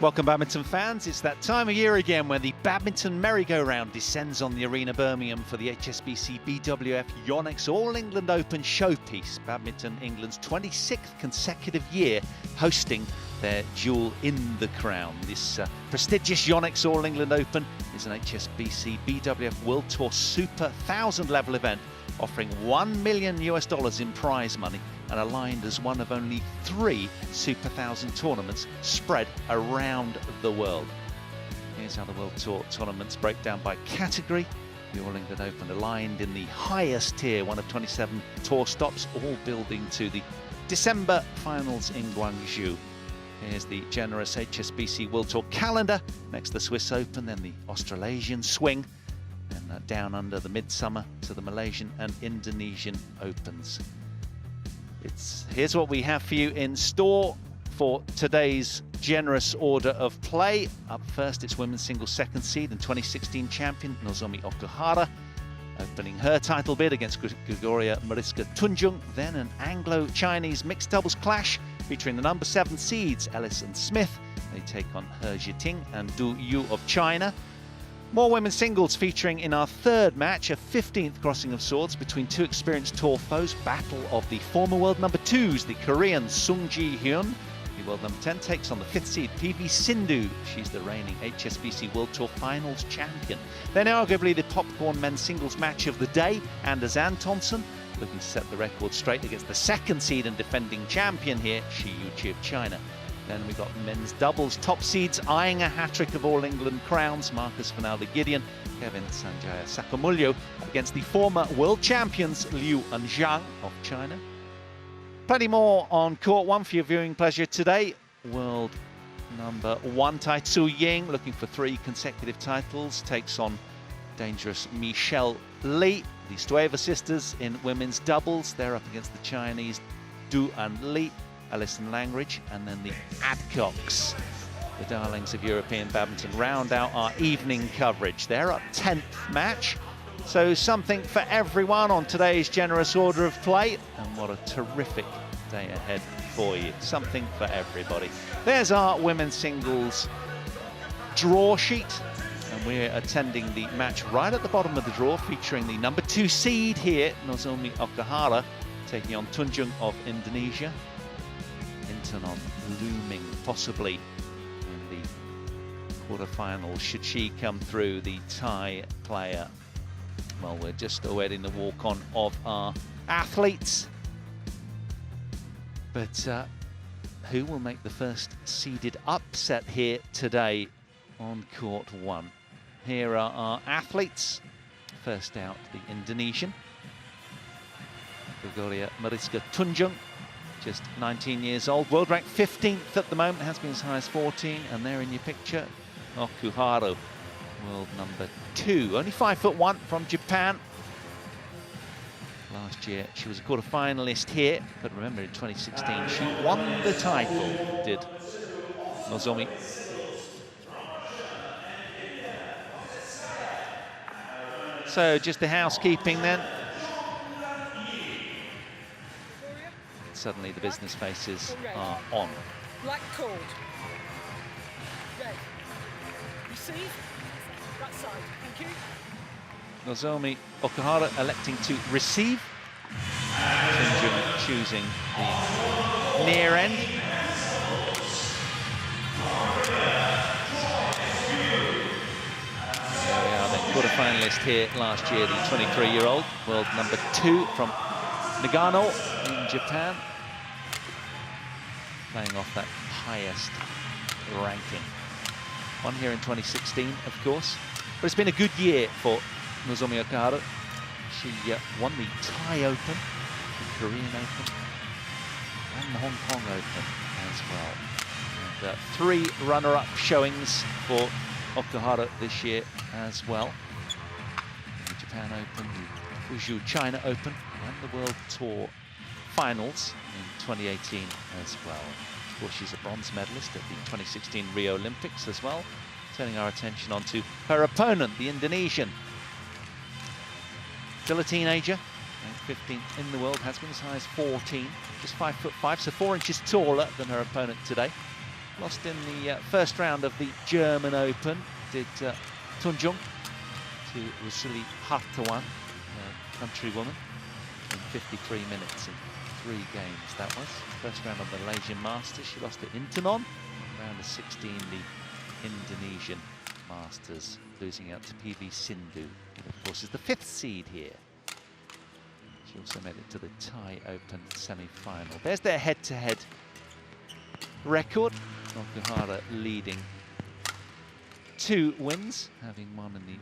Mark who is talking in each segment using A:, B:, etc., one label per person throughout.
A: Welcome, badminton fans. It's that time of year again when the badminton merry-go-round descends on the arena Birmingham for the HSBC BWF Yonex All England Open showpiece. Badminton England's 26th consecutive year hosting their jewel in the crown. This prestigious Yonex All England Open is an HSBC BWF World Tour Super 1000 level event offering $1 million in prize money and aligned as one of only 3 Super 1000 tournaments spread around the world. Here's how the World Tour tournaments break down by category. The All England Open aligned in the highest tier, one of 27 tour stops, all building to the December finals in Guangzhou. Here's the generous HSBC World Tour calendar. Next, the Swiss Open, then the Australasian swing, and down under the midsummer to the Malaysian and Indonesian Opens. Here's what we have for you in store for today's generous order of play. Up first, it's women's singles second seed and 2016 champion Nozomi OKUHARA, opening her title bid against Gregoria Mariska TUNJUNG. Then an Anglo-Chinese mixed doubles clash featuring the number 7 seeds Ellis and Smith. They take on He Jiting and Du Yu of China. More women's singles featuring in our third match, a 15th crossing of swords between 2 experienced tour foes. Battle of the former world number 2s, the Korean Sung Ji-hyun. The world number 10 takes on the 5th seed PV Sindhu. She's the reigning HSBC World Tour Finals champion. Then arguably the popcorn men's singles match of the day, Anders Antonsen looking to set the record straight against the 2nd seed and defending champion here, Shi Yuqi of China. Then we got men's doubles top seeds eyeing a hat-trick of All England crowns. Marcus Fernaldi-Gideon, Kevin Sanjaya Sakamulyo against the former world champions Liu and Zhang of China. Plenty more on court 1 for your viewing pleasure today. World number 1 Tai Tzu Ying, looking for 3 consecutive titles, takes on dangerous Michelle Li. The Stueva sisters in women's doubles, they're up against the Chinese Du and Li, Alison Langridge, and then the Adcocks, the darlings of European badminton, round out our evening coverage. They're up 10th match, so something for everyone on today's generous order of play. And what a terrific day ahead for you. Something for everybody. There's our women's singles draw sheet, and we're attending the match right at the bottom of the draw, featuring the number 2 seed here, Nozomi OKUHARA, taking on Tunjung of Indonesia. Intanon looming possibly in the quarterfinals should she come through, the Thai player. Well, we're just awaiting the walk-on of our athletes, but who will make the first seeded upset here today on court 1? Here are our athletes. First out, the Indonesian Gregoria Mariska TUNJUNG, just 19 years old, world ranked 15th at the moment, has been as high as 14, and there in your picture, Okuhara, world number 2, only 5'1" from Japan. Last year she was a quarter-finalist here, but remember in 2016 she won the title, did Nozomi. So just the housekeeping then. Suddenly the business faces are on.
B: Black cord. Red. Receive. That side. Thank you.
A: Nozomi OKUHARA electing to receive. Tunjung choosing the near end. There we are, the quarter-finalist here last year, the 23-year-old, world number 2 from Nagano in Japan, playing off that highest ranking. One here in 2016, of course. But it's been a good year for Nozomi OKUHARA. She won the Thai Open, the Korean Open, and the Hong Kong Open as well. And 3 runner-up showings for OKUHARA this year as well. The Japan Open, the Fuzhou China Open, and the World Tour Finals in 2018 as well. Of course, she's a bronze medalist at the 2016 Rio Olympics as well. Turning our attention onto her opponent, the Indonesian. Still a teenager, 15th in the world, has been as high as 14, just 5'5", so 4 inches taller than her opponent today. Lost in the first round of the German Open, did Tunjung to Rusili Hartawan, a countrywoman, in 53 minutes in 3 games, that was. First round of the Malaysian Masters, she lost to Intanon. Round of 16, the Indonesian Masters, losing out to PV Sindhu, who of course is the 5th seed here. She also made it to the Thai Open semi-final. There's their head-to-head record. Okuhara leading 2 wins, having won in the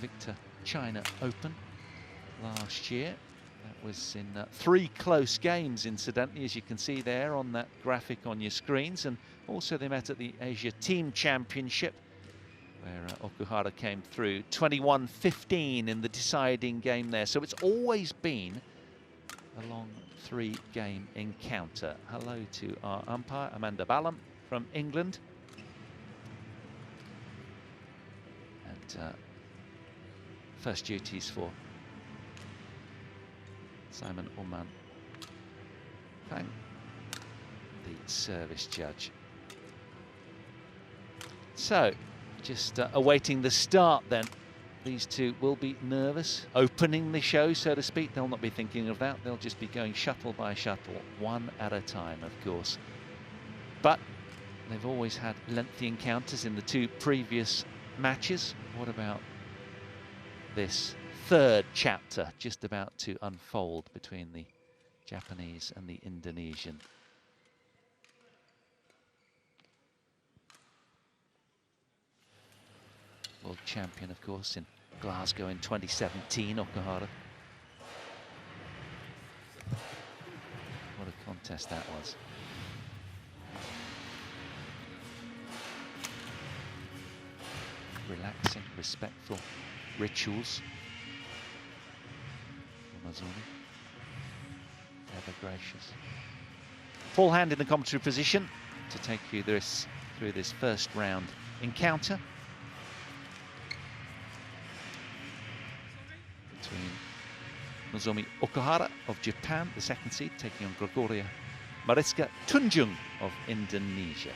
A: Victor China Open last year. That was in 3 close games, incidentally, as you can see there on that graphic on your screens. And also they met at the Asia Team Championship, where Okuhara came through 21-15 in the deciding game there. So it's always been a long 3-game encounter. Hello to our umpire, Amanda Ballum from England. And first duties for Simon Oman Fang, the service judge. So, just awaiting the start then. These two will be nervous, opening the show, so to speak. They'll not be thinking of that. They'll just be going shuttle by shuttle, one at a time, of course. But they've always had lengthy encounters in the 2 previous matches. What about this 3rd chapter just about to unfold between the Japanese and the Indonesian? World champion, of course, in Glasgow in 2017, Okuhara. What a contest that was. Relaxing, respectful rituals. Nozomi, ever gracious. Full hand in the commentary position to take you through this first round encounter between Nozomi Okuhara of Japan, the 2nd seed, taking on Gregoria Mariska TUNJUNG of Indonesia.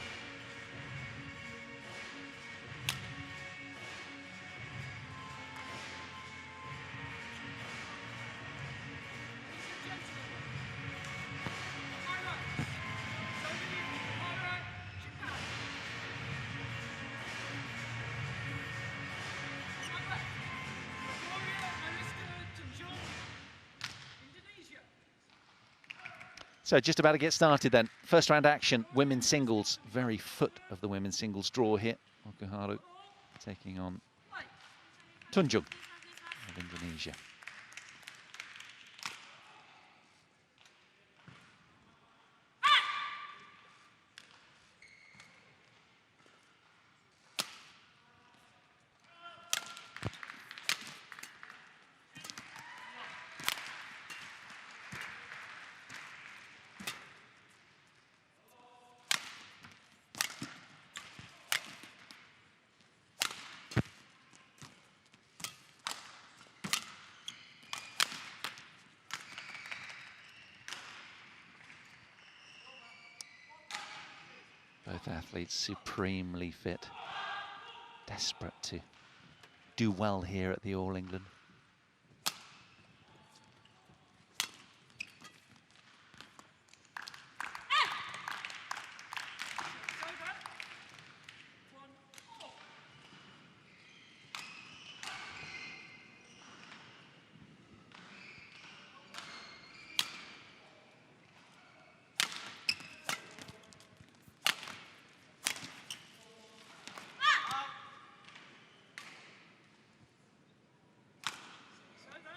A: So just about to get started then. First round action, women's singles. Very foot of the women's singles draw here. Okuhara taking on Tunjung of Indonesia. Both athletes supremely fit, desperate to do well here at the All England.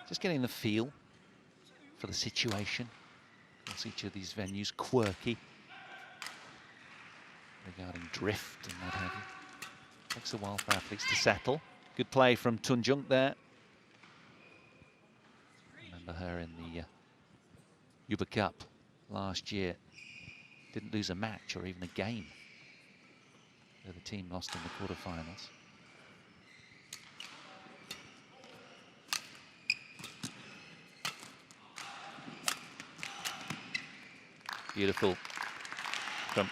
A: Just getting the feel for the situation. Of course, each of these venues quirky regarding drift and what have you. Takes a while for athletes to settle. Good play from Tunjung there. Remember her in the Uber Cup last year. Didn't lose a match or even a game. The team lost in the quarterfinals. Beautiful from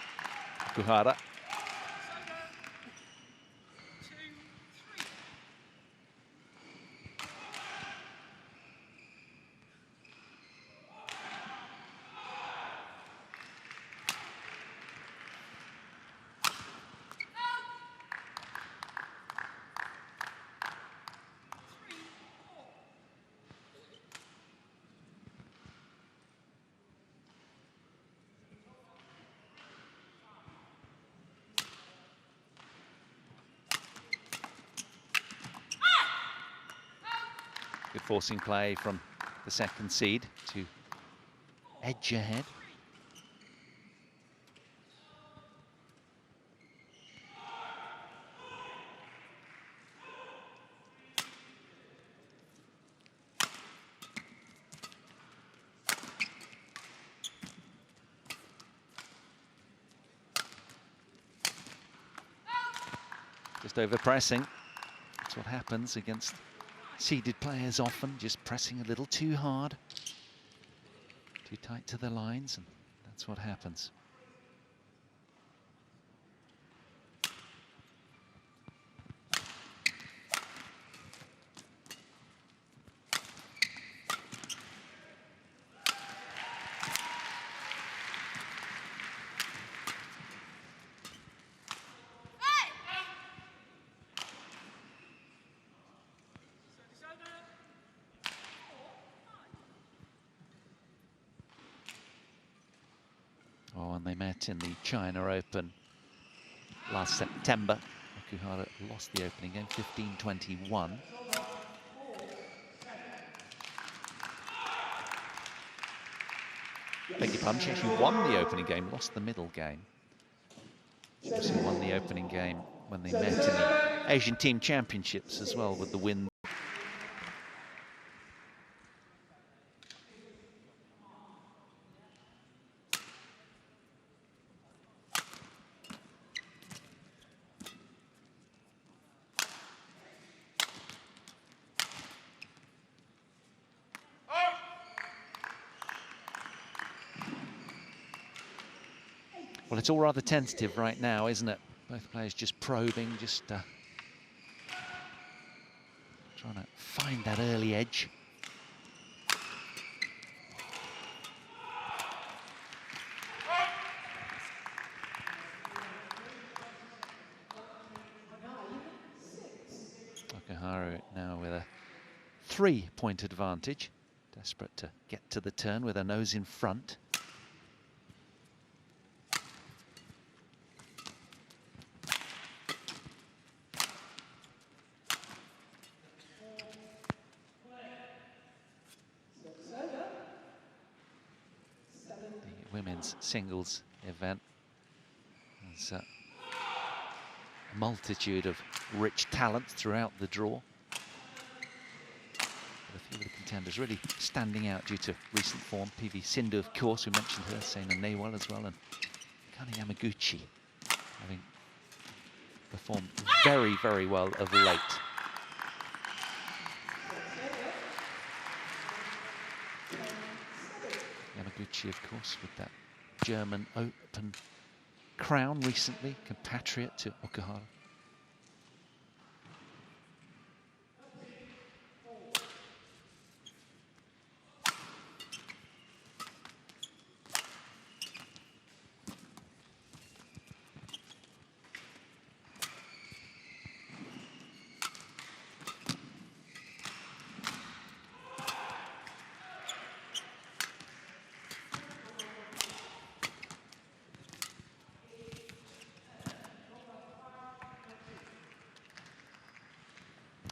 A: Okuhara. Good forcing play from the second seed to edge ahead. Just over pressing. That's what happens against seeded players often, just pressing a little too hard, too tight to the lines, and that's what happens. Oh, and they met in the China Open last September. Okuhara lost the opening game, 15-21. Beg your pardon, she actually won the opening game, lost the middle game. She also won the opening game when they met in the Asian Team Championships as well, with the win. Well, it's all rather tentative right now, isn't it? Both players just probing, just trying to find that early edge. Okuhara now with a 3-point advantage, desperate to get to the turn with her nose in front. Women's singles event. There's a multitude of rich talent throughout the draw. But a few of the contenders really standing out due to recent form. PV Sindhu, of course, we mentioned her, Seina Newell as well, and Kane Yamaguchi having performed very, very well of late. Yamaguchi, of course, with that German Open crown recently, compatriot to Okuhara.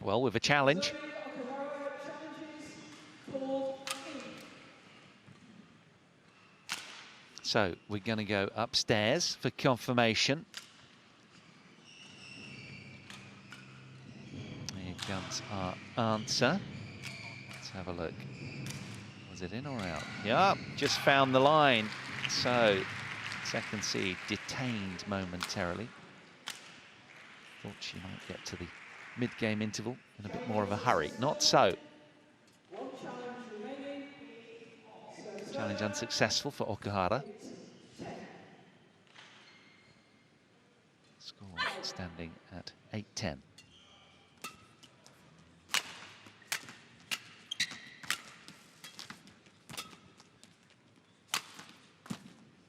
A: Well, with a challenge. So we're going to go upstairs for confirmation. Here comes our answer. Let's have a look. Was it in or out? Yeah, just found the line. So second seed detained momentarily. Thought she might get to the mid-game interval in a bit more of a hurry. Not so. Challenge unsuccessful for Okuhara. Score standing at 8-10.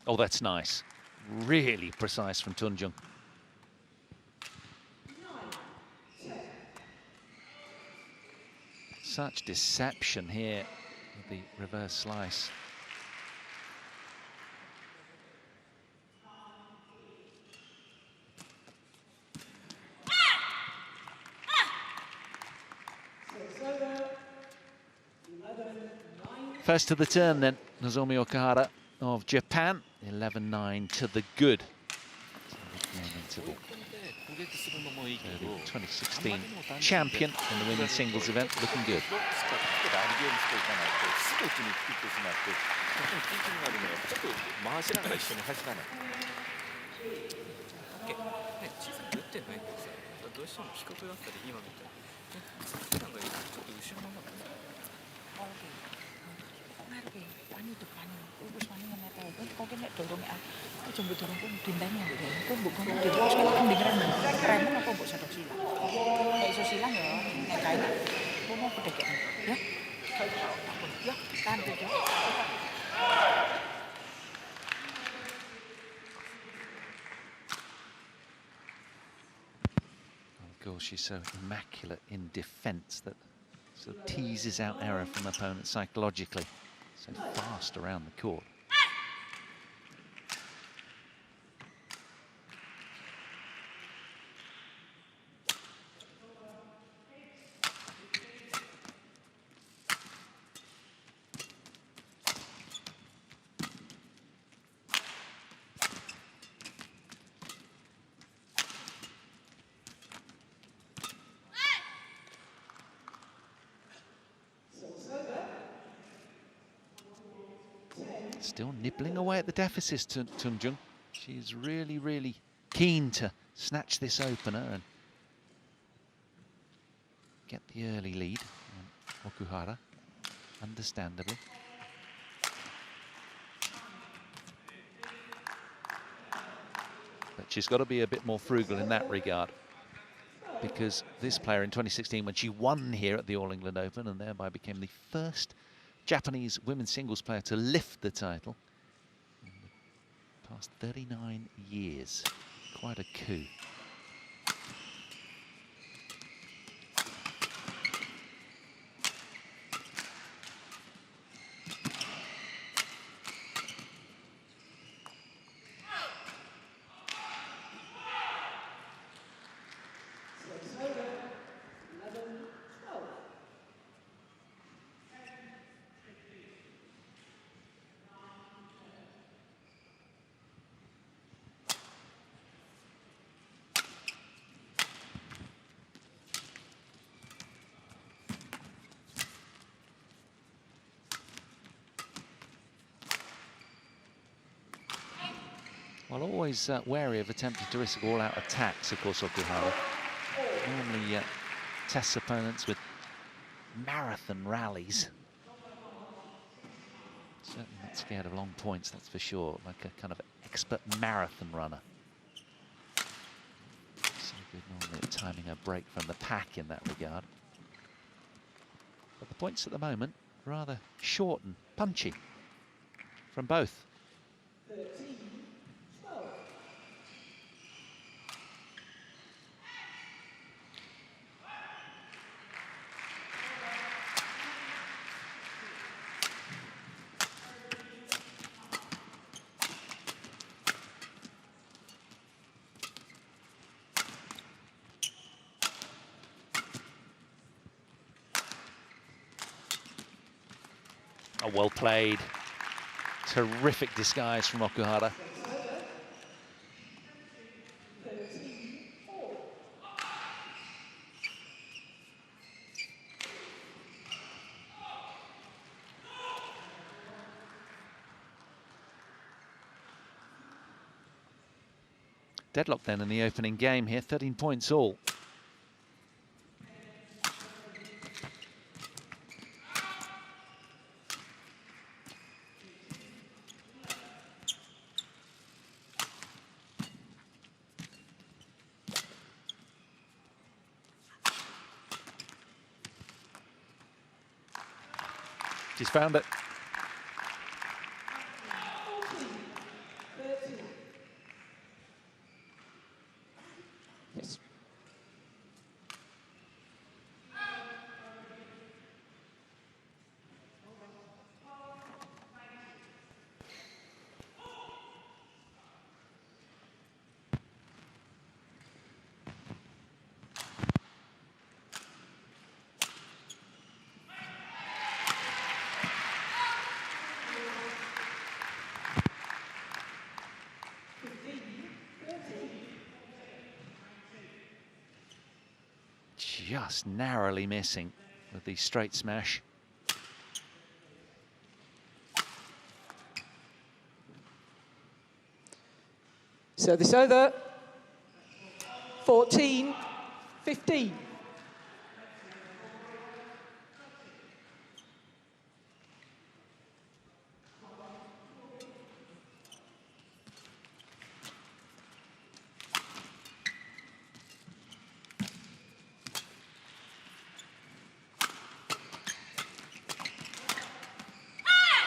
A: Oh, that's nice. Really precise from Tunjung. Such deception here with the reverse slice. First to the turn then, Nozomi Okuhara of Japan, 11-9 to the good. So the 2016 champion in the women's singles event, looking good. Of course, she's so immaculate in defence that sort of teases out error from opponents psychologically. So fast around the court. Still nibbling away at the deficits, Tunjung. She's really, really keen to snatch this opener and get the early lead on Okuhara, understandably. But she's got to be a bit more frugal in that regard, because this player in 2016, when she won here at the All England Open and thereby became the first Japanese women's singles player to lift the title in the past 39 years. Quite a coup. Well, always wary of attempting to risk all-out attacks, of course, Okuhara. Normally tests opponents with marathon rallies. Certainly not scared of long points, that's for sure. Like a kind of expert marathon runner. So good normally at timing a break from the pack in that regard. But the points at the moment rather short and punchy from both. Oh, well played. Terrific disguise from Okuhara. Deadlock then in the opening game here, 13 points all. She's found it.
B: Yes.
A: Just narrowly missing with the straight smash.
B: Service over. 14-15.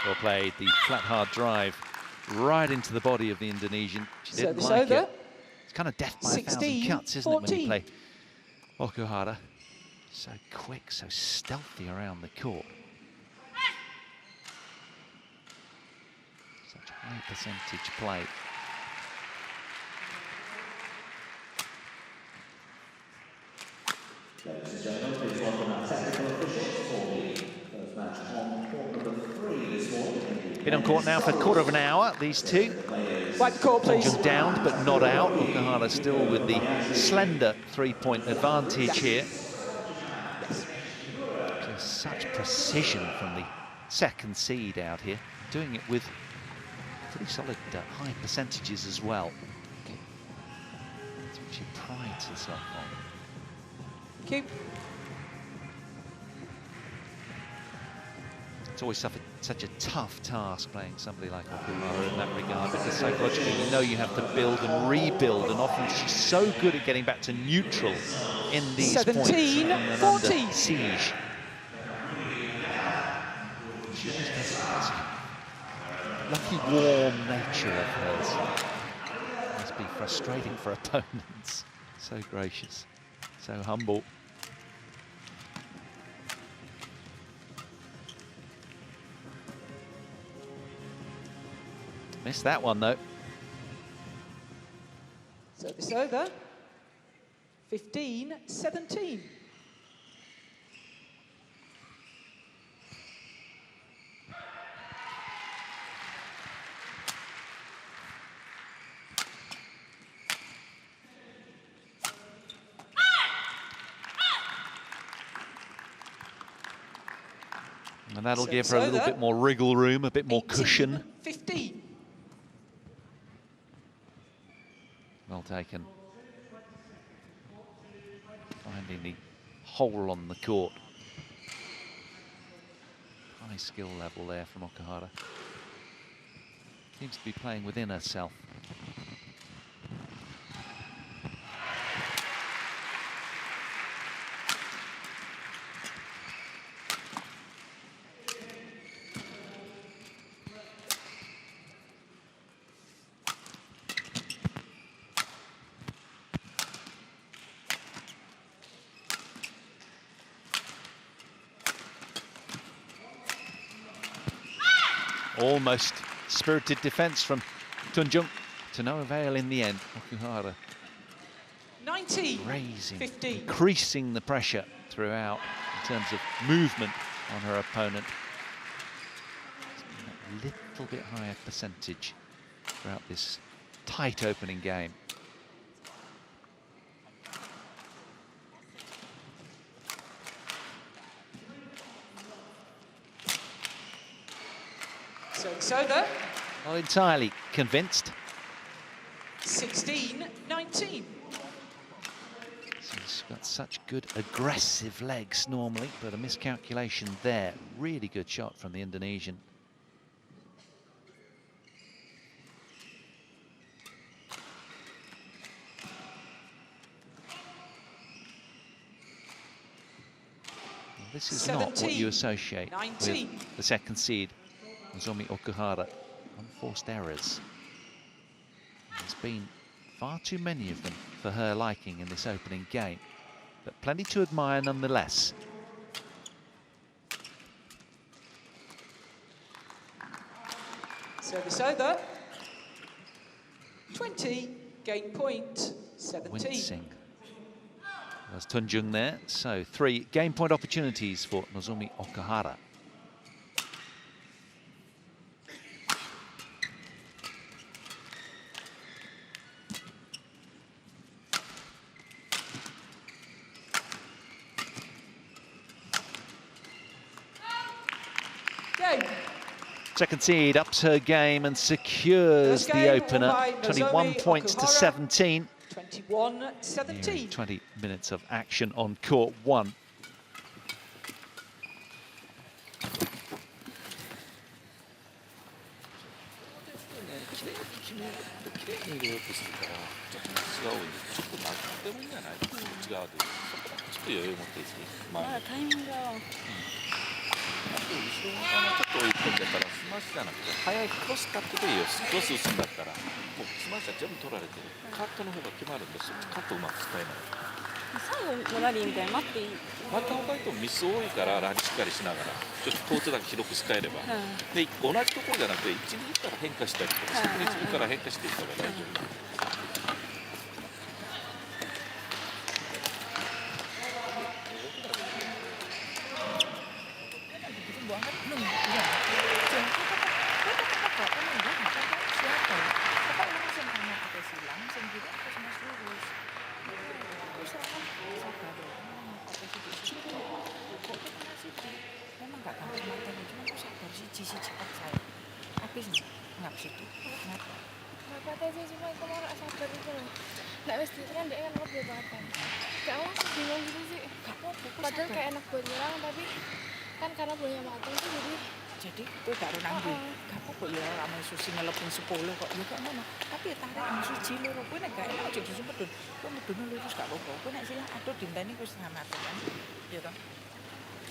A: Well played, the flat hard drive right into the body of the Indonesian. She didn't
B: Service
A: like
B: over.
A: it. It's kind of death by 1,000 cuts, isn't it, when you play Okuhara? So quick, so stealthy around the court. Such high percentage play.
C: Ladies and gentlemen, please welcome our technical officials for the first match on court number 3 this morning.
A: Been on court now for a quarter of an hour, these two.
B: White court, please.
A: Tunjung downed, but not out. Okuhara still with the slender three-point advantage here. Just such precision from the second seed out here. Doing it with pretty solid high percentages as well. That's what she prides herself on.
B: Thank you.
A: It's always such a tough task playing somebody like Okuhara in that regard, because psychologically you know you have to build and rebuild, and often she's so good at getting back to neutral in these
B: 17,
A: points.
B: 14.
A: Under siege. She always does it with this lucky, warm nature of hers. Must be frustrating for opponents. So gracious, so humble. Missed that one, though.
B: Service over. 15-17.
A: And that'll give her a little bit more wriggle room, a bit more cushion.
B: 15.
A: Well taken. Finding the hole on the court. High skill level there from Okuhara. Seems to be playing within herself. Almost spirited defense from Tunjung, to no avail in the end. Okuhara
B: 19,
A: raising,
B: 15.
A: increasing the pressure throughout in terms of movement on her opponent. A little bit higher percentage throughout this tight opening game.
B: So it's over.
A: Not entirely convinced.
B: 16-19.
A: She's got such good aggressive legs normally, but a miscalculation there. Really good shot from the Indonesian. This is not what you associate
B: 19.
A: with the second seed, Nozomi Okuhara. Unforced errors. There's been far too many of them for her liking in this opening game, but plenty to admire nonetheless.
B: Service over. 20, game point, 17.
A: Wincing. There's Tunjung there, so 3 game point opportunities for Nozomi Okuhara.
B: Game.
A: Second seed ups her game and secures the opener. 21 points to 17.
B: 21-17.
A: 20 minutes of action on court 1.
D: Padahal kayak enak buat nyerang, tapi kan karena bolanya matang tuh jadi
E: kowe gak ora nanggung. Gak apa-apa ya ora susi ngelepon 10 kok. Ya kok ngono. Tapi ya tarik siji loro kowe nek gak enak aja disumpet. Kowe medune lurus gak apa-apa. Kowe nek silang aduh dinteni kowe setengah mati kan. Ya toh.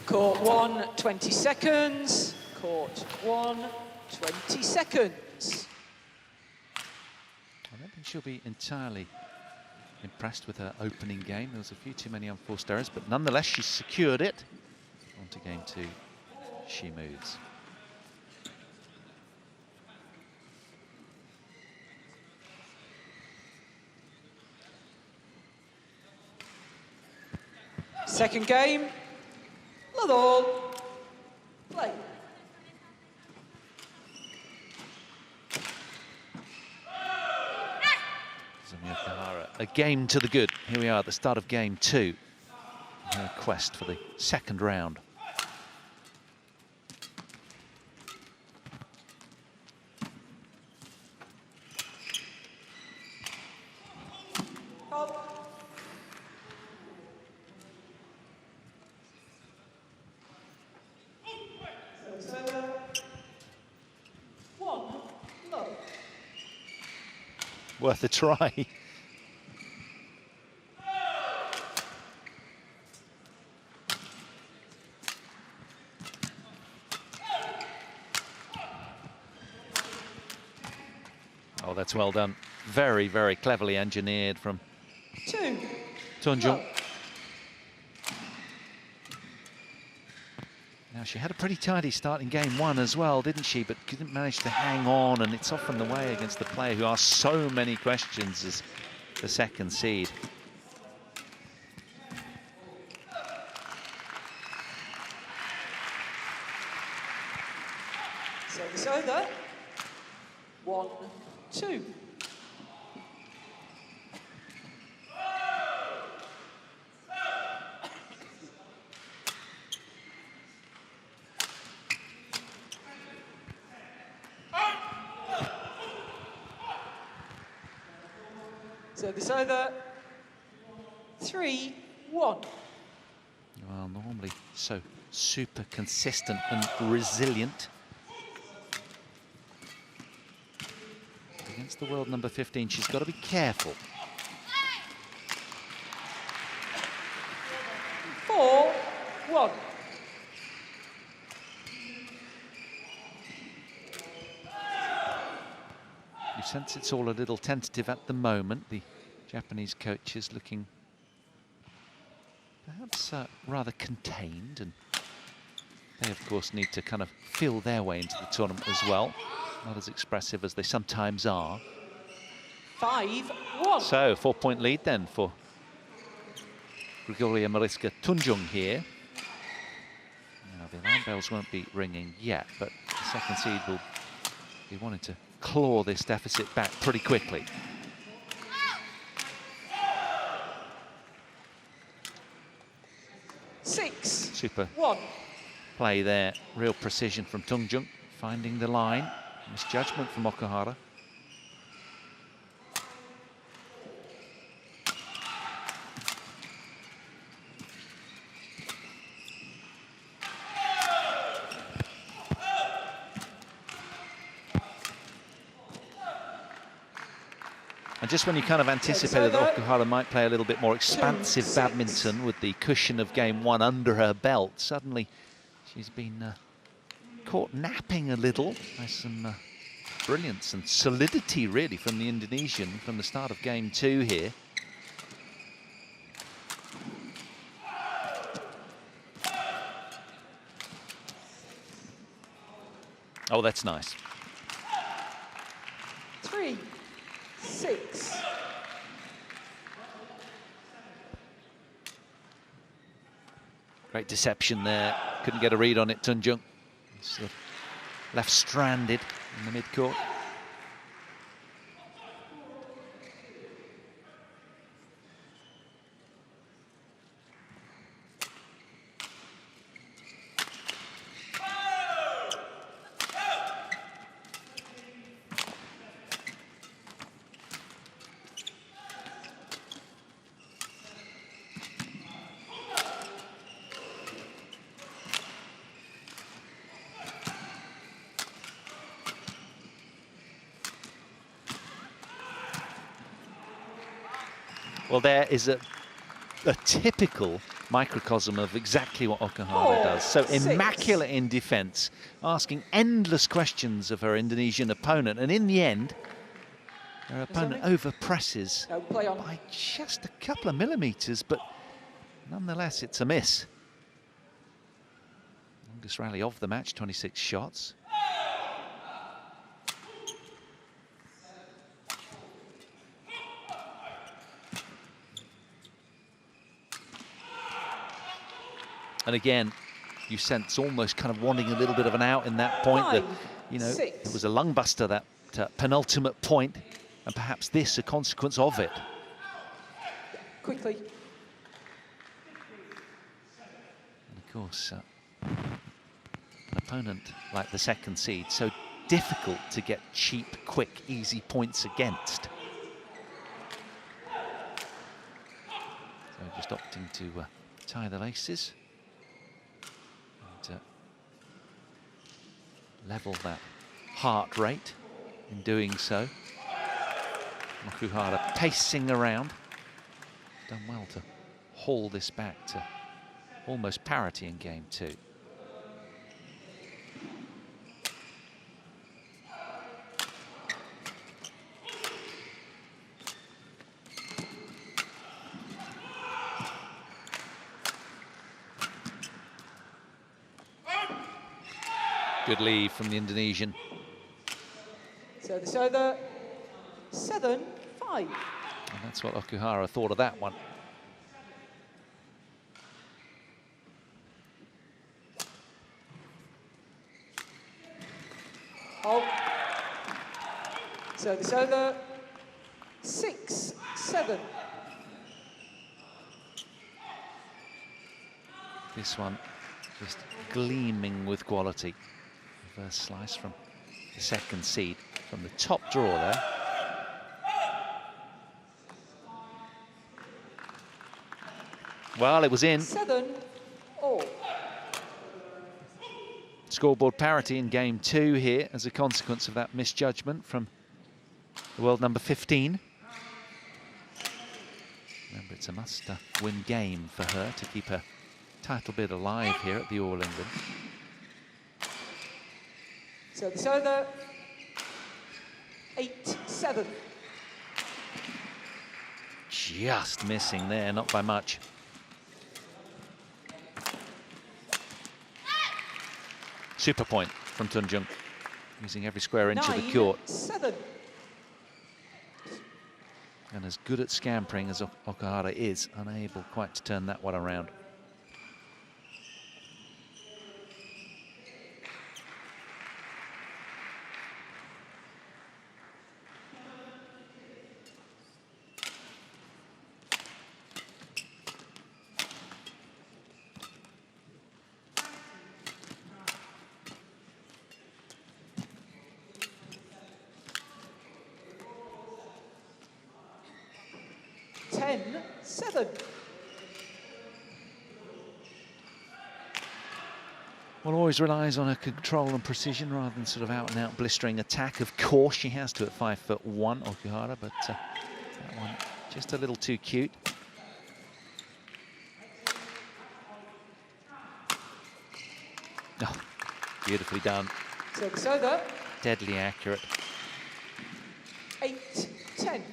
B: Court 1, 20 seconds. Court 1, 20 seconds.
A: I don't think she'll be entirely impressed with her opening game. There was a few too many unforced errors, but nonetheless she secured it. On to game 2, she moves.
B: Second game. Love all. Play.
A: Nozomi Okuhara, a game to the good. Here we are at the start of game 2. Her quest for the second round. Worth a try. Oh, that's well done. Very, very cleverly engineered from
B: 2.
A: Tunjung. Now, she had a pretty tidy start in game 1 as well, didn't she? But didn't manage to hang on, and it's often the way against the player who asks so many questions as the second seed.
B: Service over. 1-2. Service over. 3-1.
A: Well, normally so super consistent and resilient. Against the world number 15, she's got to be careful.
B: 4-1.
A: sense it's all a little tentative at the moment. The Japanese coaches looking perhaps rather contained, and they of course need to kind of feel their way into the tournament as well. Not as expressive as they sometimes are.
B: 5-1.
A: So 4-point lead then for Gregoria Mariska TUNJUNG here. Now the alarm bells won't be ringing yet, but the second seed will be wanting to claw this deficit back pretty quickly. Super
B: 1.
A: play there, real precision from TUNJUNG, finding the line. Misjudgment from Okuhara. And just when you kind of anticipated that Okuhara might play a little bit more expansive badminton with the cushion of game 1 under her belt, suddenly she's been caught napping a little by some brilliance and solidity, really, from the Indonesian from the start of game 2 here. Oh, that's nice.
B: 3-6.
A: Great deception there. Couldn't get a read on it, TUNJUNG. Sort of left stranded in the mid-court. Well, there is a typical microcosm of exactly what Okuhara does. So immaculate in defence, asking endless questions of her Indonesian opponent, and in the end, her opponent overpresses by just a couple of millimetres, but nonetheless, it's a miss. Longest rally of the match, 26 shots. And again, you sense almost kind of wanting a little bit of an out in that point. That, you know, it was a lung buster, that penultimate point, and perhaps this a consequence of it.
B: Quickly.
A: And of course, an opponent like the second seed, so difficult to get cheap, quick, easy points against. So just opting to tie the laces. Level that heart rate in doing so. Okuhara pacing around. Done well to haul this back to almost parity in game 2. Good lead from the Indonesian.
B: So this over 7-5.
A: And that's what Okuhara thought of that one.
B: Oh. So this over 6-7.
A: This one just gleaming with quality. Reverse slice from the second seed, from the top draw there. Well, it was in.
B: 7-all.
A: Scoreboard parity in game 2 here as a consequence of that misjudgment from the world number 15. Remember, it's a must-win game for her to keep her title bid alive here at the All England.
B: So this over 8-7.
A: Just missing there, not by much. Super point from Tunjung, using every square inch of the court.
B: 9-7.
A: And as good at scampering as Okuhara is, unable quite to turn that one around. Well, always relies on her control and precision rather than sort of out-and-out blistering attack. Of course, she has to at 5'1", Okuhara, but that one just a little too cute. Oh, beautifully done.
B: Service over.
A: Deadly accurate.
B: 8-10.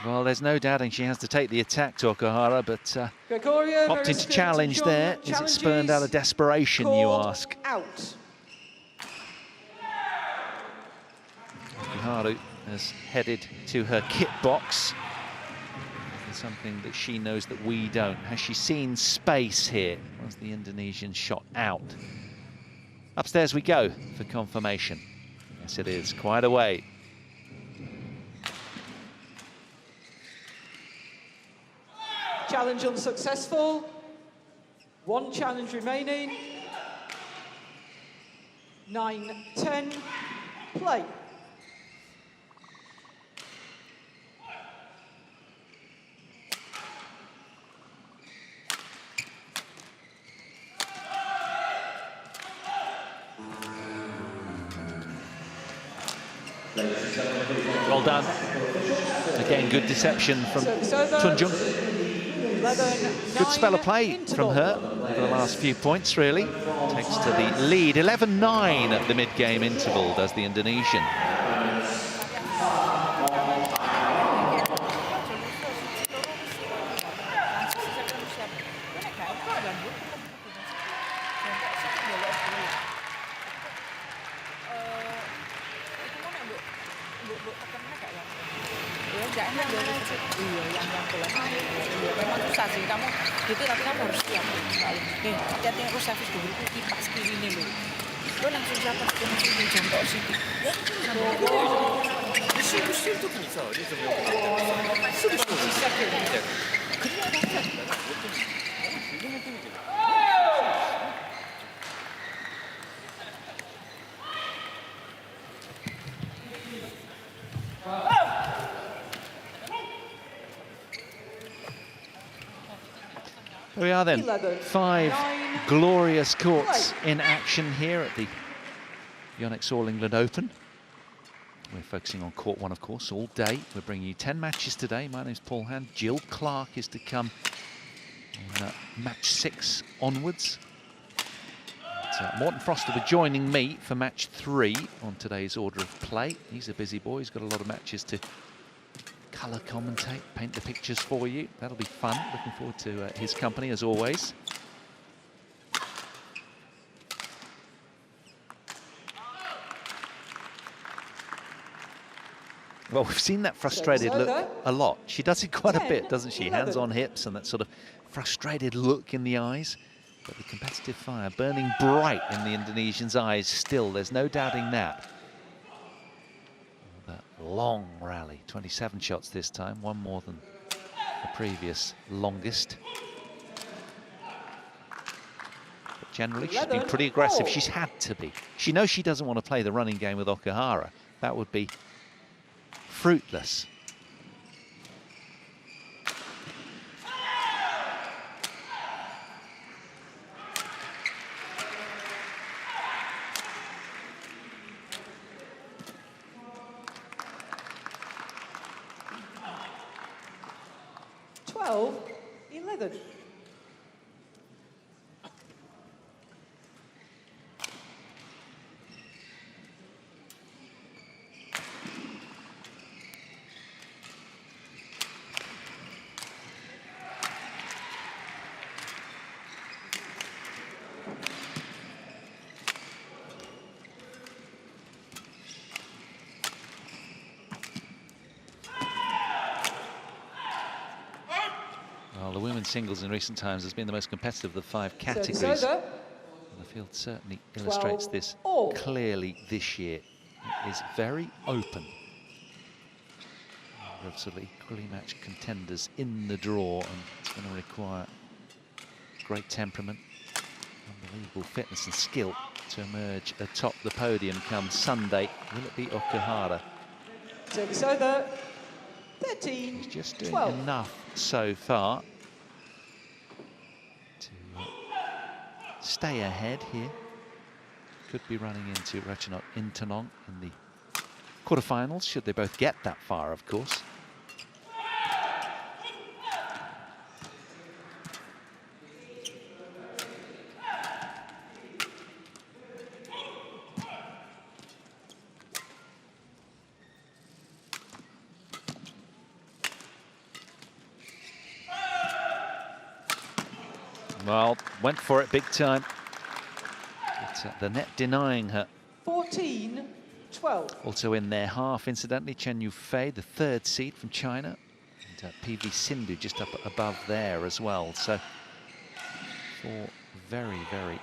A: Well, there's no doubting she has to take the attack to Okuhara, but
B: Gregoria
A: opting to
B: Mariska
A: challenge
B: TUNJUNG
A: there. Is it spurned out of desperation, you ask?
B: Out.
A: Okuhara has headed to her kit box. It's something that she knows that we don't. Has she seen space here? Was the Indonesian shot out? Upstairs we go for confirmation. Yes, it is. Quite a way.
B: Challenge unsuccessful. One challenge remaining. 9-10. Play.
A: Well done. Again, good deception from Tunjung. Good spell of play from her over the last few points, really. Takes to the lead. 11-9 at the mid-game interval, does the Indonesian.
E: Memang susah sih kamu gitu, tapi kamu harus siap. Hati-hati yang servis dulu itu kipas kiri ini loh. Lo langsung siapa tuh langsung dijangkau sini. Itu bisa, dia semua bisa kayak
A: There we are then, 5 glorious courts in action here at the Yonex All England Open. We're focusing on court 1, of course, all day. We're bringing you 10 matches today. My name's Paul Hand. Jill Clark is to come in match 6 onwards. But, Morten Frost will be joining me for match 3 on today's order of play. He's a busy boy. He's got a lot of matches to colour commentate, paint the pictures for you. That'll be fun. Looking forward to his company as always. Well, we've seen that frustrated look a lot. She does it quite a bit, doesn't she? Hands on hips and that sort of frustrated look in the eyes. But the competitive fire burning bright in the Indonesians' eyes still. There's no doubting that. That long rally, 27 shots this time, one more than the previous longest. But generally, she's been pretty aggressive. She's had to be. She knows she doesn't want to play the running game with Okuhara. That would be fruitless.
B: 12-11.
A: Well, the women's singles in recent times has been the most competitive of the 5 categories.
B: Service over.
A: And the field certainly illustrates this
B: 12-all.
A: clearly this year. It is very open. Absolutely equally matched contenders in the draw, and it's going to require great temperament, unbelievable fitness and skill to emerge atop the podium come Sunday. Will it be Okuhara?
B: Service over. 13.
A: He's just doing
B: 12.
A: enough so far to stay ahead here. Could be running into Ratchanok Intanong in the quarterfinals, should they both get that far, of course. Well, went for it big time. But, the net denying her.
B: 14-12.
A: Also in their half, incidentally, Chen Yufei, the 3rd seed from China. And PV Sindhu just up above there as well. So 4 very, very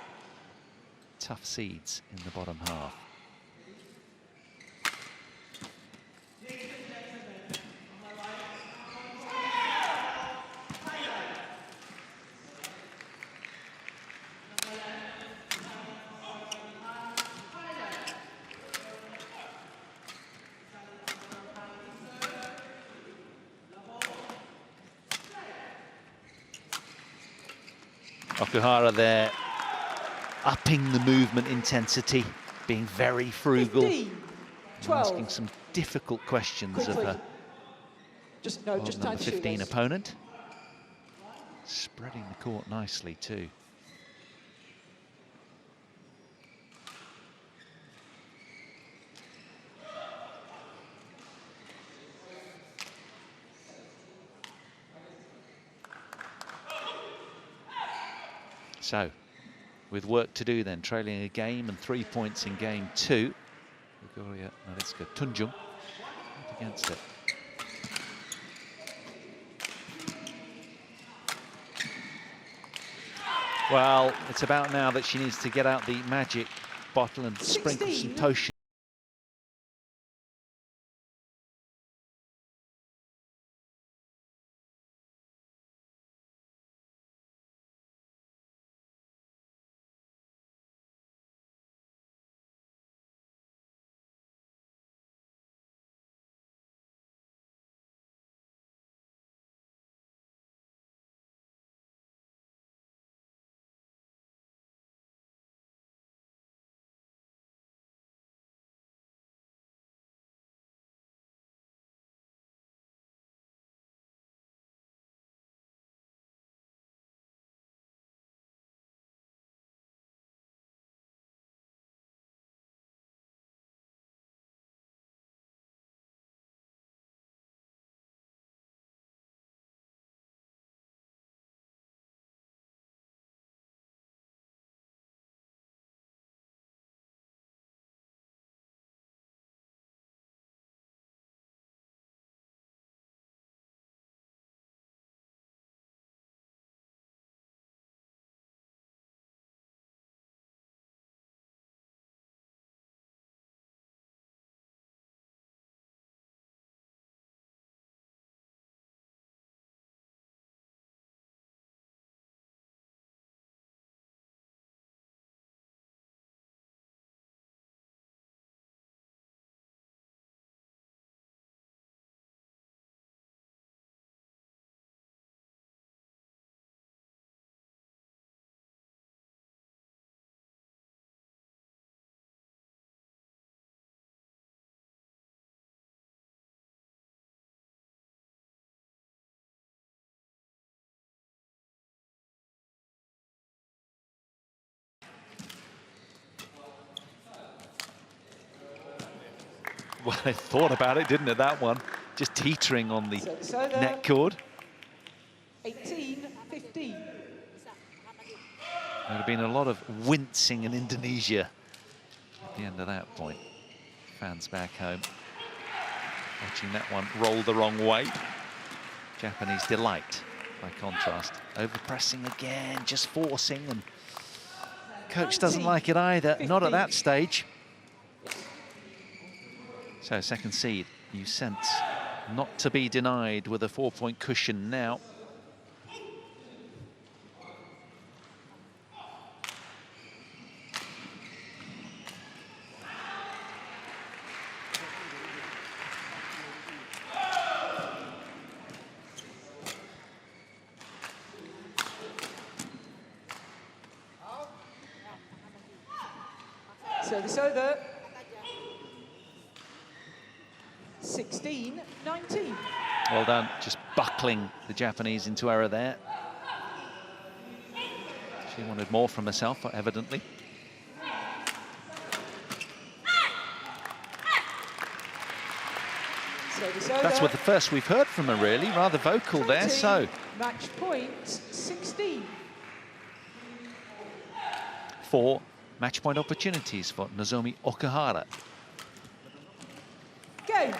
A: tough seeds in the bottom half. Okuhara there, upping the movement intensity, being very frugal,
B: 15, 12.
A: asking some difficult questions
B: Quickly.
A: of her
B: Just
A: number
B: time to shoot
A: 15
B: this.
A: opponent. Spreading the court nicely too. So, with work to do then, trailing a game and 3 points in game 2. Gregoria Mariska TUNJUNG up against it. Well, it's about now that she needs to get out the magic bottle and sprinkle some
B: 16.
A: potion. Well, they thought about it, didn't it, that one? Just teetering on the net cord.
B: 18-15.
A: There would have been a lot of wincing in Indonesia at the end of that point. Fans back home watching that one roll the wrong way. Japanese delight, by contrast. Overpressing again, just forcing, and coach doesn't like it either, not at that stage. So second seed, you sense not to be denied with a 4-point cushion now.
B: Service over. 16-19.
A: Well done, just buckling the Japanese into error there. She wanted more from herself, evidently.
B: Service over.
A: That's what the first we've heard from her, really. Rather vocal there, so.
B: Match point 16.
A: 4 match point opportunities for Nozomi Okuhara.
B: Go.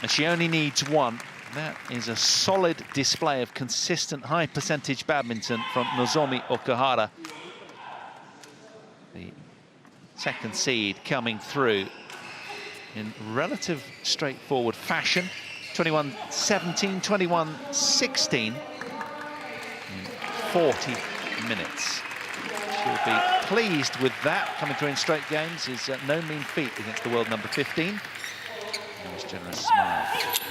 A: And she only needs 1. That is a solid display of consistent high percentage badminton from Nozomi Okuhara. The second seed coming through in relative straightforward fashion. 21-17, 21-16 in 40 minutes. She'll be pleased with that. Coming through in straight games is no mean feat against the world number 15. Nice generous smile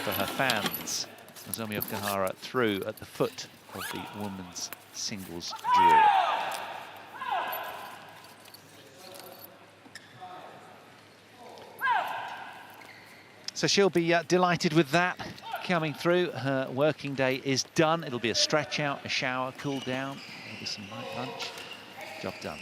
A: for her fans. Nozomi Okuhara through at the foot of the women's singles draw. So she'll be delighted with that. Coming through, her working day is done. It'll be a stretch out, a shower, cool down, maybe some light lunch. Job done.